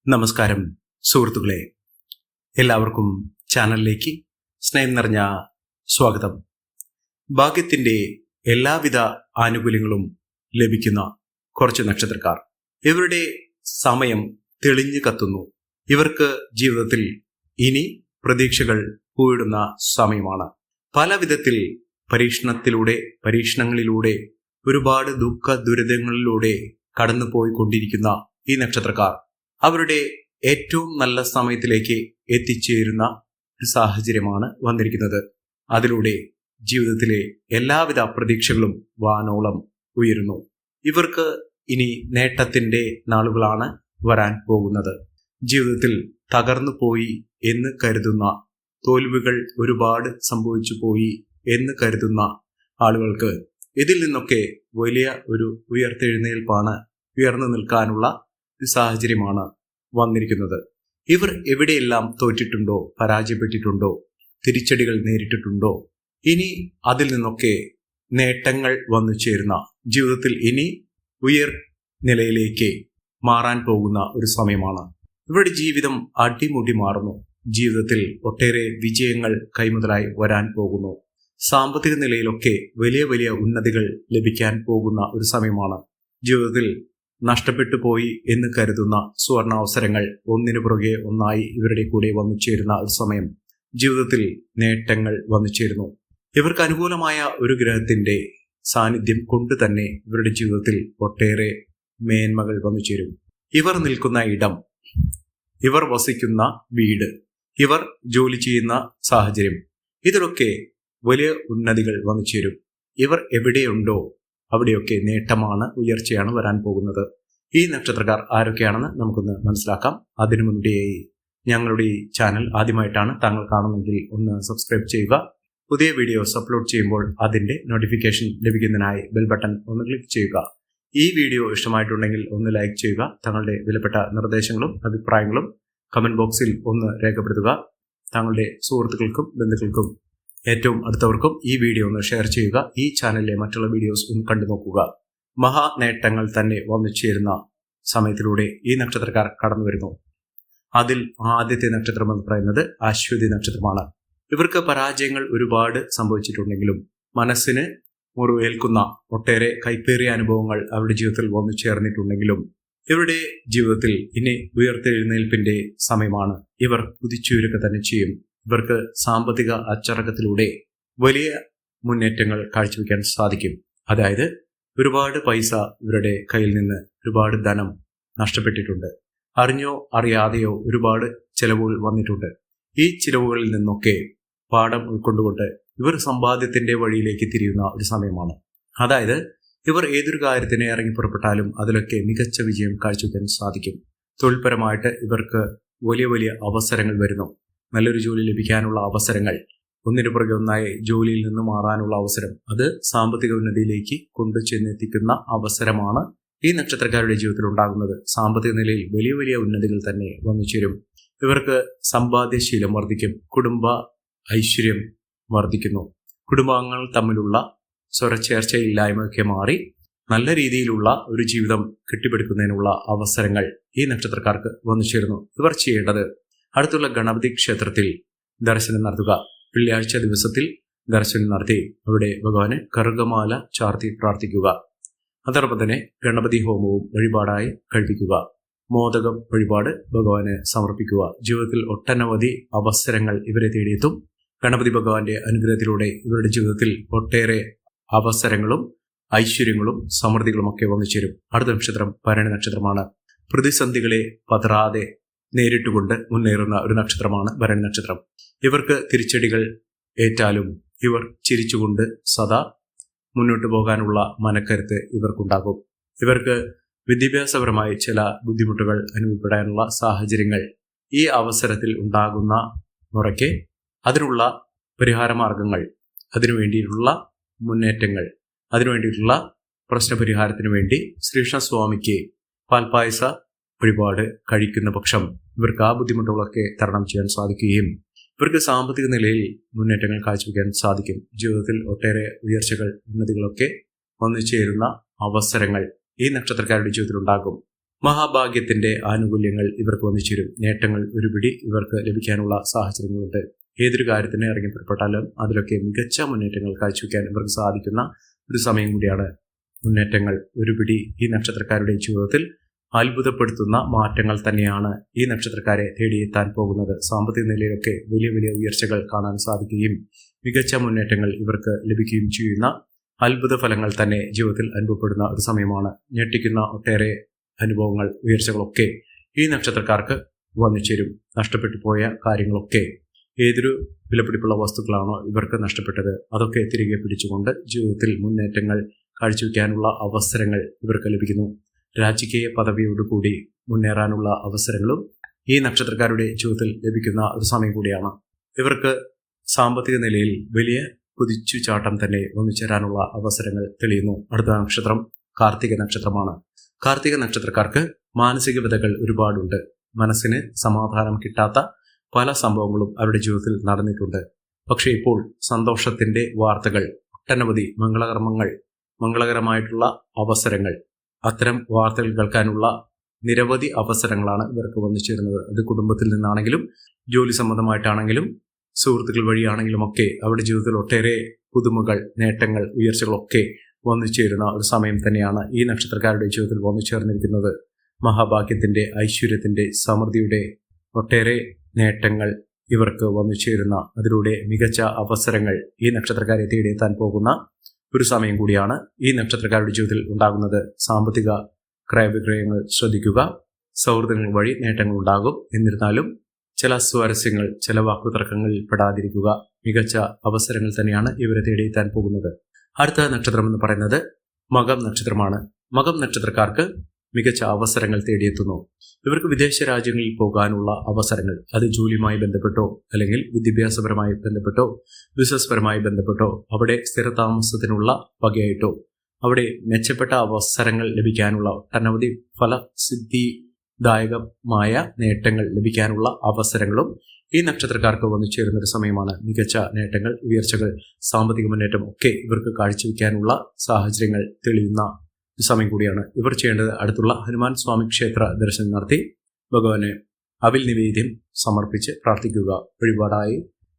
നമസ്കാരം സുഹൃത്തുക്കളെ, എല്ലാവർക്കും ചാനലിലേക്ക് സ്നേഹം നിറഞ്ഞ സ്വാഗതം. ഭാഗ്യത്തിൻ്റെ എല്ലാവിധ ആനുകൂല്യങ്ങളും ലഭിക്കുന്ന കുറച്ച് നക്ഷത്രക്കാർ. ഇവരുടെ സമയം തെളിഞ്ഞു കത്തുന്നു. ഇവർക്ക് ജീവിതത്തിൽ ഇനി പ്രതീക്ഷകൾ പൂവിടുന്ന സമയമാണ്. പല വിധത്തിൽ പരീക്ഷണങ്ങളിലൂടെ ഒരുപാട് ദുഃഖ ദുരിതങ്ങളിലൂടെ കടന്നു പോയിക്കൊണ്ടിരിക്കുന്ന ഈ നക്ഷത്രക്കാർ അവരുടെ ഏറ്റവും നല്ല സമയത്തിലേക്ക് എത്തിച്ചേരുന്ന ഒരു സാഹചര്യമാണ് വന്നിരിക്കുന്നത്. അതിലൂടെ ജീവിതത്തിലെ എല്ലാവിധ പ്രതീക്ഷകളും വാനോളം ഉയരുന്നു. ഇവർക്ക് ഇനി നേട്ടത്തിന്റെ നാളുകളാണ് വരാൻ പോകുന്നത്. ജീവിതത്തിൽ തകർന്നു പോയി എന്ന് കരുതുന്ന, തോൽവികൾ ഒരുപാട് സംഭവിച്ചു പോയി എന്ന് കരുതുന്ന ആളുകൾക്ക് ഇതിൽ നിന്നൊക്കെ വലിയ ഒരു ഉയർത്തെഴുന്നേൽപ്പാണ്, ഉയർന്നു നിൽക്കാനുള്ള ഒരു സാഹചര്യമാണ് വന്നിരിക്കുന്നത്. ഇവർ എവിടെയെല്ലാം തോറ്റിട്ടുണ്ടോ, പരാജയപ്പെട്ടിട്ടുണ്ടോ, തിരിച്ചടികൾ നേരിട്ടിട്ടുണ്ടോ, ഇനി അതിൽ നിന്നൊക്കെ നേട്ടങ്ങൾ വന്നു ചേരുന്ന, ജീവിതത്തിൽ ഇനി ഉയർ നിലയിലേക്ക് മാറാൻ പോകുന്ന ഒരു സമയമാണ്. ഇവരുടെ ജീവിതം അടിമുടി മാറുന്നു. ജീവിതത്തിൽ ഒട്ടേറെ വിജയങ്ങൾ കൈമുതലായി വരാൻ പോകുന്നു. സാമ്പത്തിക നിലയിലൊക്കെ വലിയ വലിയ ഉന്നതികൾ ലഭിക്കാൻ പോകുന്ന ഒരു സമയമാണ്. ജീവിതത്തിൽ നഷ്ടപ്പെട്ടു പോയി എന്ന് കരുതുന്ന സുവർണാവസരങ്ങൾ ഒന്നിനു പുറകെ ഒന്നായി ഇവരുടെ കൂടെ വന്നു ചേരുന്ന ഒരു സമയം. ജീവിതത്തിൽ നേട്ടങ്ങൾ വന്നു ചേരുന്നു. ഇവർക്ക് അനുകൂലമായ ഒരു ഗ്രഹത്തിന്റെ സാന്നിധ്യം കൊണ്ട് തന്നെ ഇവരുടെ ജീവിതത്തിൽ ഒട്ടേറെ മേന്മകൾ വന്നു ചേരും. ഇവർ നിൽക്കുന്ന ഇടം, ഇവർ വസിക്കുന്ന വീട്, ഇവർ ജോലി ചെയ്യുന്ന സാഹചര്യം, ഇതിലൊക്കെ വലിയ ഉന്നതികൾ വന്നു ചേരും. ഇവർ എവിടെയുണ്ടോ അവിടെയൊക്കെ നേട്ടമാണ്, ഉയർച്ചയാണ് വരാൻ പോകുന്നത്. ഈ നക്ഷത്രക്കാർ ആരൊക്കെയാണെന്ന് നമുക്കൊന്ന് മനസ്സിലാക്കാം. അതിനു മുൻപേയായി ഞങ്ങളുടെ ഈ ചാനൽ ആദ്യമായിട്ടാണ് താങ്കൾ കാണുന്നതെങ്കിൽ ഒന്ന് സബ്സ്ക്രൈബ് ചെയ്യുക. പുതിയ വീഡിയോസ് അപ്ലോഡ് ചെയ്യുമ്പോൾ അതിന്റെ നോട്ടിഫിക്കേഷൻ ലഭിക്കുന്നതിനായി ബെൽ ബട്ടൺ ഒന്ന് ക്ലിക്ക് ചെയ്യുക. ഈ വീഡിയോ ഇഷ്ടമായിട്ടുണ്ടെങ്കിൽ ഒന്ന് ലൈക്ക് ചെയ്യുക. തങ്ങളുടെ വിലപ്പെട്ട നിർദ്ദേശങ്ങളും അഭിപ്രായങ്ങളും കമന്റ് ബോക്സിൽ ഒന്ന് രേഖപ്പെടുത്തുക. താങ്കളുടെ സുഹൃത്തുക്കൾക്കും ബന്ധുക്കൾക്കും ഏറ്റവും അടുത്തവർക്കും ഈ വീഡിയോ ഒന്ന് ഷെയർ ചെയ്യുക. ഈ ചാനലിലെ മറ്റുള്ള വീഡിയോസ് ഒന്ന് കണ്ടു നോക്കുക. മഹാ നേട്ടങ്ങൾ തന്നെ വന്നു ചേരുന്ന സമയത്തിലൂടെ ഈ നക്ഷത്രക്കാർ കടന്നു വരുന്നു. അതിൽ ആദ്യത്തെ നക്ഷത്രം എന്ന് പറയുന്നത് അശ്വതി നക്ഷത്രമാണ്. ഇവർക്ക് പരാജയങ്ങൾ ഒരുപാട് സംഭവിച്ചിട്ടുണ്ടെങ്കിലും മനസ്സിന് മുറിവേൽക്കുന്ന ഒട്ടേറെ കൈപ്പേറിയ അനുഭവങ്ങൾ അവരുടെ ജീവിതത്തിൽ വന്നു ചേർന്നിട്ടുണ്ടെങ്കിലും ഇവരുടെ ജീവിതത്തിൽ ഇനി ഉയർത്തെഴുന്നേൽപ്പിന്റെ സമയമാണ്. ഇവർ കുതിച്ചുയരുക തന്നെ ചെയ്യും. ഇവർക്ക് സാമ്പത്തിക അച്ചടക്കത്തിലൂടെ വലിയ മുന്നേറ്റങ്ങൾ കാഴ്ചവെക്കാൻ സാധിക്കും. അതായത് ഒരുപാട് പൈസ ഇവരുടെ കയ്യിൽ നിന്ന്, ഒരുപാട് ധനം നഷ്ടപ്പെട്ടിട്ടുണ്ട്. അറിഞ്ഞോ അറിയാതെയോ ഒരുപാട് ചിലവുകൾ വന്നിട്ടുണ്ട്. ഈ ചിലവുകളിൽ നിന്നൊക്കെ പാഠം ഉൾക്കൊണ്ടുകൊണ്ട് ഇവർ സമ്പാദ്യത്തിന്റെ വഴിയിലേക്ക് തിരിയുന്ന ഒരു സമയമാണ്. അതായത് ഇവർ ഏതൊരു കാര്യത്തിന് ഇറങ്ങി പുറപ്പെട്ടാലും അതിലൊക്കെ മികച്ച വിജയം കാഴ്ചവെക്കാൻ സാധിക്കും. തൊഴിൽപരമായിട്ട് ഇവർക്ക് വലിയ വലിയ അവസരങ്ങൾ വരുന്നു. നല്ലൊരു ജോലി ലഭിക്കാനുള്ള അവസരങ്ങൾ, ഒന്നിനു പുറകെ ഒന്നായി ജോലിയിൽ നിന്ന് മാറാനുള്ള അവസരം, അത് സാമ്പത്തിക ഉന്നതിയിലേക്ക് കൊണ്ടു ചെന്നെത്തിക്കുന്ന അവസരമാണ് ഈ നക്ഷത്രക്കാരുടെ ജീവിതത്തിൽ ഉണ്ടാകുന്നത്. സാമ്പത്തിക നിലയിൽ വലിയ വലിയ ഉന്നതികൾ തന്നെ വന്നു ചേരും. ഇവർക്ക് സമ്പാദ്യശീലം വർദ്ധിക്കും. കുടുംബ ഐശ്വര്യം വർദ്ധിക്കുന്നു. കുടുംബാംഗങ്ങൾ തമ്മിലുള്ള സ്വരച്ചേർച്ചയില്ലായ്മയൊക്കെ മാറി നല്ല രീതിയിലുള്ള ഒരു ജീവിതം കെട്ടിപ്പടുക്കുന്നതിനുള്ള അവസരങ്ങൾ ഈ നക്ഷത്രക്കാർക്ക് വന്നു ചേരുന്നു. ഇവർ ചെയ്യേണ്ടത് അടുത്തുള്ള ഗണപതി ക്ഷേത്രത്തിൽ ദർശനം നടത്തുക. വെള്ളിയാഴ്ച ദിവസത്തിൽ ദർശനം നടത്തി അവിടെ ഭഗവാന് കറുകമാല ചാർത്തി പ്രാർത്ഥിക്കുക. അതോടൊപ്പം തന്നെ ഗണപതി ഹോമവും വഴിപാടായി കഴിപ്പിക്കുക. മോദകം വഴിപാട് ഭഗവാന് സമർപ്പിക്കുക. ജീവിതത്തിൽ ഒട്ടനവധി അവസരങ്ങൾ ഇവരെ തേടിയെത്തും. ഗണപതി ഭഗവാന്റെ അനുഗ്രഹത്തിലൂടെ ഇവരുടെ ജീവിതത്തിൽ ഒട്ടേറെ അവസരങ്ങളും ഐശ്വര്യങ്ങളും സമൃദ്ധികളും ഒക്കെ വന്നു ചേരും. അടുത്ത നക്ഷത്രം ഭരണി നക്ഷത്രമാണ്. പ്രതിസന്ധികളെ പതറാതെ നേരിട്ടുകൊണ്ട് മുന്നേറുന്ന ഒരു നക്ഷത്രമാണ് ഭരണി നക്ഷത്രം. ഇവർക്ക് തിരിച്ചടികൾ ഏറ്റാലും ഇവർ ചിരിച്ചുകൊണ്ട് സദാ മുന്നോട്ട് പോകാനുള്ള മനക്കരുത്ത് ഇവർക്കുണ്ടാകും. ഇവർക്ക് വിദ്യാഭ്യാസപരമായി ചില ബുദ്ധിമുട്ടുകൾ അനുഭവപ്പെടാനുള്ള സാഹചര്യങ്ങൾ ഈ അവസരത്തിൽ ഉണ്ടാകുന്ന മുറയ്ക്ക് അതിനുള്ള പരിഹാരമാർഗങ്ങൾ, അതിനുവേണ്ടിയിട്ടുള്ള മുന്നേറ്റങ്ങൾ, അതിനുവേണ്ടിയിട്ടുള്ള പ്രശ്നപരിഹാരത്തിന് വേണ്ടി ശ്രീകൃഷ്ണസ്വാമിക്ക് പാൽപായസ വഴിപാട് കഴിക്കുന്ന പക്ഷം ഇവർക്ക് ആ ബുദ്ധിമുട്ടുകളൊക്കെ തരണം ചെയ്യാൻ സാധിക്കുകയും ഇവർക്ക് സാമ്പത്തിക നിലയിൽ മുന്നേറ്റങ്ങൾ കാഴ്ചവെക്കാൻ സാധിക്കും. ജീവിതത്തിൽ ഒട്ടേറെ ഉയർച്ചകൾ, ഉന്നതികളൊക്കെ വന്നു ചേരുന്ന അവസരങ്ങൾ ഈ നക്ഷത്രക്കാരുടെ ജീവിതത്തിൽ ഉണ്ടാകും. മഹാഭാഗ്യത്തിന്റെ ആനുകൂല്യങ്ങൾ ഇവർക്ക് വന്നിച്ചേരും. നേട്ടങ്ങൾ ഒരുപിടി ഇവർക്ക് ലഭിക്കാനുള്ള സാഹചര്യങ്ങളുണ്ട്. ഏതൊരു കാര്യത്തിന് ഇറങ്ങി പുറപ്പെട്ടാലും അതിലൊക്കെ മികച്ച മുന്നേറ്റങ്ങൾ കാഴ്ചവെക്കാൻ ഇവർക്ക് സാധിക്കുന്ന ഒരു സമയം കൂടിയാണ്. മുന്നേറ്റങ്ങൾ ഒരുപിടി ഈ നക്ഷത്രക്കാരുടെ ജീവിതത്തിൽ അത്ഭുതപ്പെടുത്തുന്ന മാറ്റങ്ങൾ തന്നെയാണ് ഈ നക്ഷത്രക്കാരെ തേടിയെത്താൻ പോകുന്നത്. സാമ്പത്തിക നിലയിലൊക്കെ വലിയ വലിയ ഉയർച്ചകൾ കാണാൻ സാധിക്കുകയും മികച്ച മുന്നേറ്റങ്ങൾ ഇവർക്ക് ലഭിക്കുകയും ചെയ്യുന്ന അത്ഭുത ഫലങ്ങൾ തന്നെ ജീവിതത്തിൽ അനുഭവപ്പെടുന്ന ഒരു സമയമാണ്. ഞെട്ടിക്കുന്ന ഒട്ടേറെ അനുഭവങ്ങൾ, ഉയർച്ചകളൊക്കെ ഈ നക്ഷത്രക്കാർക്ക് വന്നു ചേരും. നഷ്ടപ്പെട്ടു പോയ കാര്യങ്ങളൊക്കെ, ഏതൊരു വിലപിടിപ്പുള്ള വസ്തുക്കളാണോ ഇവർക്ക് നഷ്ടപ്പെട്ടത്, അതൊക്കെ തിരികെ പിടിച്ചുകൊണ്ട് ജീവിതത്തിൽ മുന്നേറ്റങ്ങൾ കാഴ്ചവെക്കാനുള്ള അവസരങ്ങൾ ഇവർക്ക് ലഭിക്കുന്നു. രാജകീയ പദവിയോടുകൂടി മുന്നേറാനുള്ള അവസരങ്ങളും ഈ നക്ഷത്രക്കാരുടെ ജീവിതത്തിൽ ലഭിക്കുന്ന ഒരു സമയം കൂടിയാണ്. ഇവർക്ക് സാമ്പത്തിക നിലയിൽ വലിയ കുതിച്ചുചാട്ടം തന്നെ വന്നുചേരാനുള്ള അവസരങ്ങൾ തെളിയുന്നു. അടുത്ത നക്ഷത്രം കാർത്തിക നക്ഷത്രമാണ്. കാർത്തിക നക്ഷത്രക്കാർക്ക് മാനസിക വ്യതകൾ ഒരുപാടുണ്ട്. മനസ്സിന് സമാധാനം കിട്ടാത്ത പല സംഭവങ്ങളും അവരുടെ ജീവിതത്തിൽ നടന്നിട്ടുണ്ട്. പക്ഷേ ഇപ്പോൾ സന്തോഷത്തിന്റെ വാർത്തകൾ, ഒട്ടനവധി മംഗളകരമായിട്ടുള്ള അവസരങ്ങൾ, അത്തരം വാർത്തകൾ കേൾക്കാനുള്ള നിരവധി അവസരങ്ങളാണ് ഇവർക്ക് വന്നു ചേരുന്നത്. അത് കുടുംബത്തിൽ നിന്നാണെങ്കിലും ജോലി സംബന്ധമായിട്ടാണെങ്കിലും സുഹൃത്തുക്കൾ വഴിയാണെങ്കിലും ഒക്കെ അവരുടെ ജീവിതത്തിൽ ഒട്ടേറെ പുതുമകൾ, നേട്ടങ്ങൾ, ഉയർച്ചകളൊക്കെ വന്നു ചേരുന്ന ഒരു സമയം തന്നെയാണ് ഈ നക്ഷത്രക്കാരുടെ ജീവിതത്തിൽ വന്നു ചേർന്നിരിക്കുന്നത്. മഹാഭാഗ്യത്തിന്റെ, ഐശ്വര്യത്തിന്റെ, സമൃദ്ധിയുടെ ഒട്ടേറെ നേട്ടങ്ങൾ ഇവർക്ക് വന്നു ചേരുന്ന, അതിലൂടെ മികച്ച അവസരങ്ങൾ ഈ നക്ഷത്രക്കാരെ തേടിയെത്താൻ പോകുന്ന ഒരു സമയം കൂടിയാണ് ഈ നക്ഷത്രക്കാരുടെ ജീവിതത്തിൽ ഉണ്ടാകുന്നത്. സാമ്പത്തിക ക്രയവിക്രയങ്ങൾ ശ്രദ്ധിക്കുക. സൗഹൃദങ്ങൾ വഴി നേട്ടങ്ങൾ ഉണ്ടാകും. എന്നിരുന്നാലും ചില സ്വാരസ്യങ്ങൾ, ചില വാക്കുതർക്കങ്ങളിൽ പെടാതിരിക്കുക. മികച്ച അവസരങ്ങൾ തന്നെയാണ് ഇവരെ തേടിയെത്താൻ പോകുന്നത്. അടുത്ത നക്ഷത്രം എന്ന് പറയുന്നത് മകം നക്ഷത്രമാണ്. മകം നക്ഷത്രക്കാർക്ക് മികച്ച അവസരങ്ങൾ തേടിയെത്തുന്നു. ഇവർക്ക് വിദേശ രാജ്യങ്ങളിൽ പോകാനുള്ള അവസരങ്ങൾ, അത് ജോലിയുമായി ബന്ധപ്പെട്ടോ അല്ലെങ്കിൽ വിദ്യാഭ്യാസപരമായി ബന്ധപ്പെട്ടോ ബിസിനസ് പരമായി ബന്ധപ്പെട്ടോ അവിടെ സ്ഥിരതാമസത്തിനുള്ള വകയായിട്ടോ അവിടെ മെച്ചപ്പെട്ട അവസരങ്ങൾ ലഭിക്കാനുള്ള, ഒട്ടനവധി ഫലസിദ്ധിദായകമായ നേട്ടങ്ങൾ ലഭിക്കാനുള്ള അവസരങ്ങളും ഈ നക്ഷത്രക്കാർക്ക് വന്നു ചേരുന്നൊരു സമയമാണ്. മികച്ച നേട്ടങ്ങൾ, ഉയർച്ചകൾ, സാമ്പത്തിക മുന്നേറ്റം ഒക്കെ ഇവർക്ക് കാഴ്ചവെക്കാനുള്ള സാഹചര്യങ്ങൾ തെളിയുന്ന സമയം കൂടിയാണ്. ഇവർ ചെയ്യേണ്ടത് അടുത്തുള്ള ഹനുമാൻ സ്വാമി ക്ഷേത്ര ദർശനം നടത്തി ഭഗവാന് അവിൽ നിവേദ്യം സമർപ്പിച്ച് പ്രാർത്ഥിക്കുക. വഴിപാടായി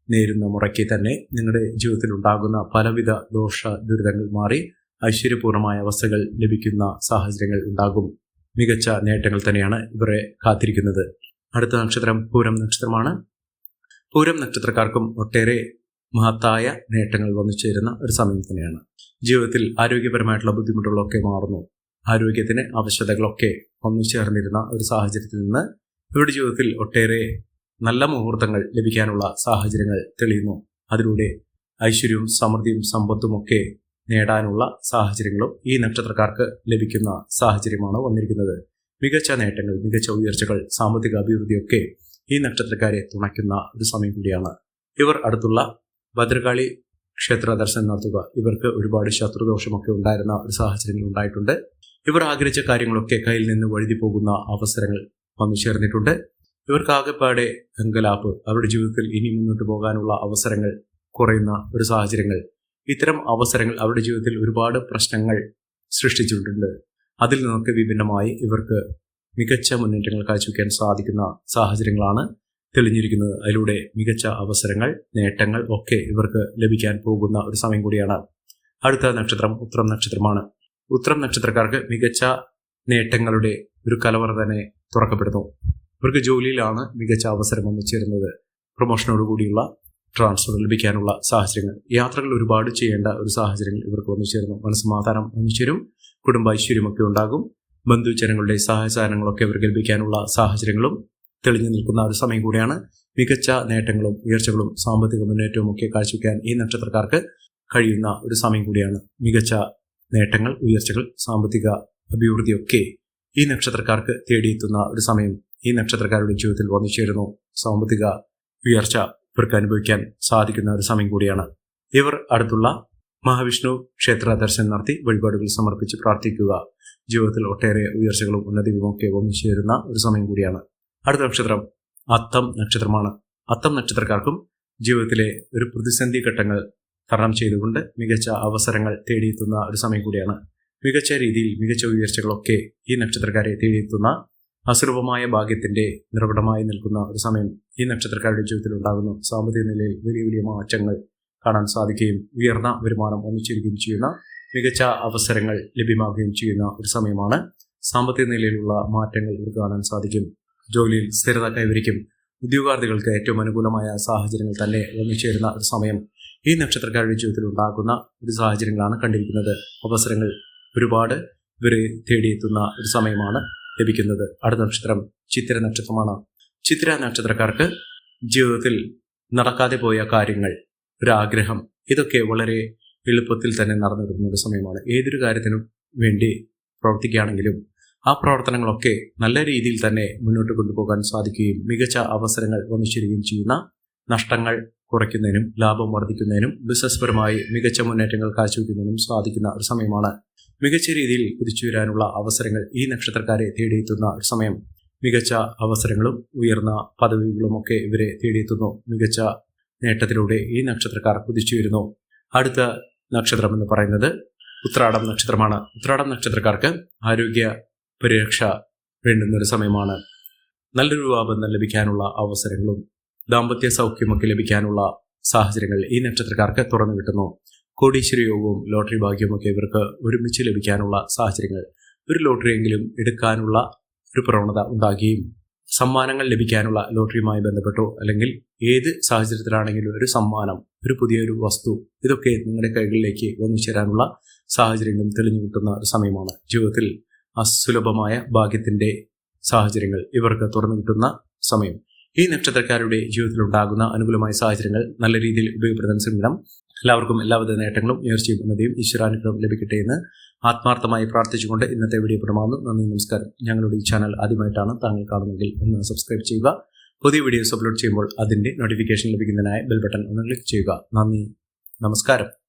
നേരുന്ന മുറയ്ക്ക് തന്നെ നിങ്ങളുടെ ജീവിതത്തിൽ ഉണ്ടാകുന്ന പലവിധ ദോഷ ദുരിതങ്ങൾ മാറി ഐശ്വര്യപൂർണമായ അവസ്ഥകൾ ലഭിക്കുന്ന സാഹചര്യങ്ങൾ ഉണ്ടാകും. മികച്ച നേട്ടങ്ങൾ തന്നെയാണ് ഇവരെ കാത്തിരിക്കുന്നത്. അടുത്ത നക്ഷത്രം പൂരം നക്ഷത്രമാണ്. പൂരം നക്ഷത്രക്കാർക്കും ഒട്ടേറെ മഹത്തായ നേട്ടങ്ങൾ വന്നു ചേരുന്ന ഒരു സമയം തന്നെയാണ്. ജീവിതത്തിൽ ആരോഗ്യപരമായിട്ടുള്ള ബുദ്ധിമുട്ടുകളൊക്കെ മാറുന്നു. ആരോഗ്യത്തിന് ആവശ്യകതകളൊക്കെ വന്നു ചേർന്നിരുന്ന ഒരു സാഹചര്യത്തിൽ നിന്ന് ഇവരുടെ ജീവിതത്തിൽ ഒട്ടേറെ നല്ല മുഹൂർത്തങ്ങൾ ലഭിക്കാനുള്ള സാഹചര്യങ്ങൾ തെളിയുന്നു. അതിലൂടെ ഐശ്വര്യവും സമൃദ്ധിയും സമ്പത്തുമൊക്കെ നേടാനുള്ള സാഹചര്യങ്ങളും ഈ നക്ഷത്രക്കാർക്ക് ലഭിക്കുന്ന സാഹചര്യമാണ് വന്നിരിക്കുന്നത്. മികച്ച നേട്ടങ്ങൾ, മികച്ച ഉയർച്ചകൾ, സാമ്പത്തിക അഭിവൃദ്ധിയൊക്കെ ഈ നക്ഷത്രക്കാരെ തുണയ്ക്കുന്ന ഒരു സമയം കൂടിയാണ്. ഇവർ അടുത്തുള്ള ഭദ്രകാളി ക്ഷേത്ര ദർശനം നടത്തുക. ഇവർക്ക് ഒരുപാട് ശത്രുദോഷമൊക്കെ ഉണ്ടായിരുന്ന ഒരു സാഹചര്യങ്ങൾ ഉണ്ടായിട്ടുണ്ട്. ഇവർ ആഗ്രഹിച്ച കാര്യങ്ങളൊക്കെ കയ്യിൽ നിന്ന് വഴുതി പോകുന്ന അവസരങ്ങൾ വന്നു ചേർന്നിട്ടുണ്ട്. ഇവർക്ക് ആകെപ്പാടെ അങ്കലാപ്പ്, അവരുടെ ജീവിതത്തിൽ ഇനി മുന്നോട്ട് പോകാനുള്ള അവസരങ്ങൾ കുറയുന്ന ഒരു സാഹചര്യങ്ങൾ, ഇത്തരം അവസരങ്ങൾ അവരുടെ ജീവിതത്തിൽ ഒരുപാട് പ്രശ്നങ്ങൾ സൃഷ്ടിച്ചിട്ടുണ്ട്. അതിൽ നിന്നൊക്കെ വിഭിന്നമായി ഇവർക്ക് മികച്ച മുന്നേറ്റങ്ങൾ കാഴ്ചവെക്കാൻ സാധിക്കുന്ന സാഹചര്യങ്ങളാണ് തെളിഞ്ഞിരിക്കുന്നത്. അതിലൂടെ മികച്ച അവസരങ്ങൾ, നേട്ടങ്ങൾ ഒക്കെ ഇവർക്ക് ലഭിക്കാൻ പോകുന്ന ഒരു സമയം കൂടിയാണ്. അടുത്ത നക്ഷത്രം ഉത്രം നക്ഷത്രമാണ്. ഉത്രം നക്ഷത്രക്കാർക്ക് മികച്ച നേട്ടങ്ങളുടെ ഒരു കലവറ തന്നെ തുറക്കപ്പെടുന്നു. ഇവർക്ക് ജോലിയിലാണ് മികച്ച അവസരം വന്നു ചേരുന്നത്. പ്രൊമോഷനോടുകൂടിയുള്ള ട്രാൻസ്ഫർ ലഭിക്കാനുള്ള സാഹചര്യങ്ങൾ, യാത്രകൾ ഒരുപാട് ചെയ്യേണ്ട ഒരു സാഹചര്യങ്ങൾ ഇവർക്ക് വന്നു ചേരുന്നു. മനസ്സമാധാനം വന്നു ചേരും. കുടുംബ ഐശ്വര്യമൊക്കെ ഉണ്ടാകും. ബന്ധുജനങ്ങളുടെ സഹായ സഹകരണങ്ങളൊക്കെ ഇവർക്ക് ലഭിക്കാനുള്ള സാഹചര്യങ്ങളും തെളിഞ്ഞു നിൽക്കുന്ന ഒരു സമയം കൂടിയാണ്. മികച്ച നേട്ടങ്ങളും ഉയർച്ചകളും സാമ്പത്തിക മുന്നേറ്റവും ഒക്കെ കാഴ്ചവെക്കാൻ ഈ നക്ഷത്രക്കാർക്ക് കഴിയുന്ന ഒരു സമയം കൂടിയാണ്. മികച്ച നേട്ടങ്ങൾ, ഉയർച്ചകൾ, സാമ്പത്തിക അഭിവൃദ്ധിയൊക്കെ ഈ നക്ഷത്രക്കാർക്ക് തേടിയെത്തുന്ന ഒരു സമയം ഈ നക്ഷത്രക്കാരുടെ ജീവിതത്തിൽ വന്നു ചേരുന്നു. സാമ്പത്തിക ഉയർച്ച ഇവർക്ക് അനുഭവിക്കാൻ സാധിക്കുന്ന ഒരു സമയം കൂടിയാണ്. ഇവർ അടുത്തുള്ള മഹാവിഷ്ണു ക്ഷേത്ര ദർശനം നടത്തി വഴിപാടുകൾ സമർപ്പിച്ച് പ്രാർത്ഥിക്കുക. ജീവിതത്തിൽ ഒട്ടേറെ ഉയർച്ചകളും ഉന്നതികളും ഒക്കെ വന്നു ചേരുന്ന ഒരു സമയം കൂടിയാണ്. അടുത്ത നക്ഷത്രം അത്തം നക്ഷത്രമാണ്. അത്തം നക്ഷത്രക്കാർക്കും ജീവിതത്തിലെ ഒരു പ്രതിസന്ധി ഘട്ടങ്ങൾ തരണം ചെയ്തുകൊണ്ട് മികച്ച അവസരങ്ങൾ തേടിയെത്തുന്ന ഒരു സമയം കൂടിയാണ്. മികച്ച രീതിയിൽ മികച്ച ഉയർച്ചകളൊക്കെ ഈ നക്ഷത്രക്കാരെ തേടിയെത്തുന്ന അസുലഭമായ ഭാഗ്യത്തിന്റെ നിറകുടമായി നിൽക്കുന്ന ഒരു സമയം ഈ നക്ഷത്രക്കാരുടെ ജീവിതത്തിൽ ഉണ്ടാകുന്നു. സാമ്പത്തിക നിലയിൽ വലിയ വലിയ മാറ്റങ്ങൾ കാണാൻ സാധിക്കുകയും ഉയർന്ന വരുമാനം ഒന്നിച്ചിരിക്കുകയും ചെയ്യുന്ന മികച്ച അവസരങ്ങൾ ലഭ്യമാകുകയും ചെയ്യുന്ന ഒരു സമയമാണ്. സാമ്പത്തിക നിലയിലുള്ള മാറ്റങ്ങൾ ഇവർക്ക് കാണാൻ സാധിക്കും. ജോലിയിൽ സ്ഥിരത കൈവരിക്കും. ഉദ്യോഗാർത്ഥികൾക്ക് ഏറ്റവും അനുകൂലമായ സാഹചര്യങ്ങൾ തന്നെ ഒന്നിച്ചേരുന്ന ഒരു സമയം ഈ നക്ഷത്രക്കാരുടെ ജീവിതത്തിൽ ഉണ്ടാകുന്ന ഒരു സാഹചര്യങ്ങളാണ് കണ്ടിരിക്കുന്നത്. അവസരങ്ങൾ ഒരുപാട് ഇവരെ തേടിയെത്തുന്ന ഒരു സമയമാണ് ലഭിക്കുന്നത്. അടുത്ത നക്ഷത്രം ചിത്തിര നക്ഷത്രമാണ്. ചിത്തിര നക്ഷത്രക്കാർക്ക് ജീവിതത്തിൽ നടക്കാതെ പോയ കാര്യങ്ങൾ, ഒരാഗ്രഹം, ഇതൊക്കെ വളരെ എളുപ്പത്തിൽ തന്നെ നടന്നു കിട്ടുന്ന ഒരു സമയമാണ്. ഏതൊരു കാര്യത്തിനും വേണ്ടി പ്രവർത്തിക്കുകയാണെങ്കിലും ആ പ്രവർത്തനങ്ങളൊക്കെ നല്ല രീതിയിൽ തന്നെ മുന്നോട്ട് കൊണ്ടുപോകാൻ സാധിക്കുകയും മികച്ച അവസരങ്ങൾ വന്നിച്ചിരിക്കുകയും ചെയ്യുന്ന നഷ്ടങ്ങൾ കുറയ്ക്കുന്നതിനും ലാഭം വർദ്ധിക്കുന്നതിനും ബിസിനസ് പരമായി മികച്ച മുന്നേറ്റങ്ങൾ കാഴ്ചവെക്കുന്നതിനും സാധിക്കുന്ന ഒരു സമയമാണ്. മികച്ച രീതിയിൽ കുതിച്ചുയരാനുള്ള അവസരങ്ങൾ ഈ നക്ഷത്രക്കാരെ തേടിയെത്തുന്ന ഒരു സമയം. മികച്ച അവസരങ്ങളും ഉയർന്ന പദവികളും ഒക്കെ ഇവരെ തേടിയെത്തുന്നു. മികച്ച നേട്ടത്തിലൂടെ ഈ നക്ഷത്രക്കാർ കുതിച്ചുയരുന്നു. അടുത്ത നക്ഷത്രം എന്ന് പറയുന്നത് ഉത്രാടം നക്ഷത്രമാണ്. ഉത്രാടം നക്ഷത്രക്കാർക്ക് ആരോഗ്യ പരിരക്ഷ വേണ്ടുന്നൊരു സമയമാണ്. നല്ലൊരു വിവാഹബന്ധം ലഭിക്കാനുള്ള അവസരങ്ങളും ദാമ്പത്യ സൗഖ്യമൊക്കെ ലഭിക്കാനുള്ള സാഹചര്യങ്ങൾ ഈ നക്ഷത്രക്കാർക്ക് തുറന്നു കിട്ടുന്നു. കോടീശ്വര യോഗവും ലോട്ടറി ഭാഗ്യവുമൊക്കെ ഇവർക്ക് ഒരുമിച്ച് ലഭിക്കാനുള്ള സാഹചര്യങ്ങൾ, ഒരു ലോട്ടറിയെങ്കിലും എടുക്കാനുള്ള ഒരു പ്രവണത ഉണ്ടാകുകയും സമ്മാനങ്ങൾ ലഭിക്കാനുള്ള ലോട്ടറിയുമായി ബന്ധപ്പെട്ടോ അല്ലെങ്കിൽ ഏത് സാഹചര്യത്തിലാണെങ്കിലും ഒരു സമ്മാനം, ഒരു പുതിയൊരു വസ്തു, ഇതൊക്കെ നിങ്ങളുടെ കൈകളിലേക്ക് വന്നുചേരാനുള്ള സാഹചര്യങ്ങളും തെളിഞ്ഞു കിട്ടുന്ന ഒരു സമയമാണ്. ജീവിതത്തിൽ അസുലഭമായ ഭാഗ്യത്തിന്റെ സാഹചര്യങ്ങൾ ഇവർക്ക് തുറന്നു കിട്ടുന്ന സമയം. ഈ നക്ഷത്രക്കാരുടെ ജീവിതത്തിൽ ഉണ്ടാകുന്ന അനുകൂലമായ സാഹചര്യങ്ങൾ നല്ല രീതിയിൽ ഉപയോഗപ്പെടുത്താൻ ശ്രമിക്കണം. എല്ലാവർക്കും എല്ലാവിധ നേട്ടങ്ങളും ഉയർച്ചയും ഉന്നതിയും ഈശ്വരാനുഗ്രഹം ലഭിക്കട്ടെ എന്ന് ആത്മാർത്ഥമായി പ്രാർത്ഥിച്ചുകൊണ്ട് ഇന്നത്തെ വീഡിയോ പ്രമാകുന്നു. നന്ദി, നമസ്കാരം. ഞങ്ങളുടെ ഈ ചാനൽ ആദ്യമായിട്ടാണ് താങ്കൾ കാണുന്നതെങ്കിൽ ഒന്ന് സബ്സ്ക്രൈബ് ചെയ്യുക. പുതിയ വീഡിയോസ് അപ്ലോഡ് ചെയ്യുമ്പോൾ അതിന്റെ നോട്ടിഫിക്കേഷൻ ലഭിക്കുന്നതിനായി ബെൽ ബട്ടൺ ഒന്ന് ക്ലിക്ക് ചെയ്യുക. നന്ദി, നമസ്കാരം.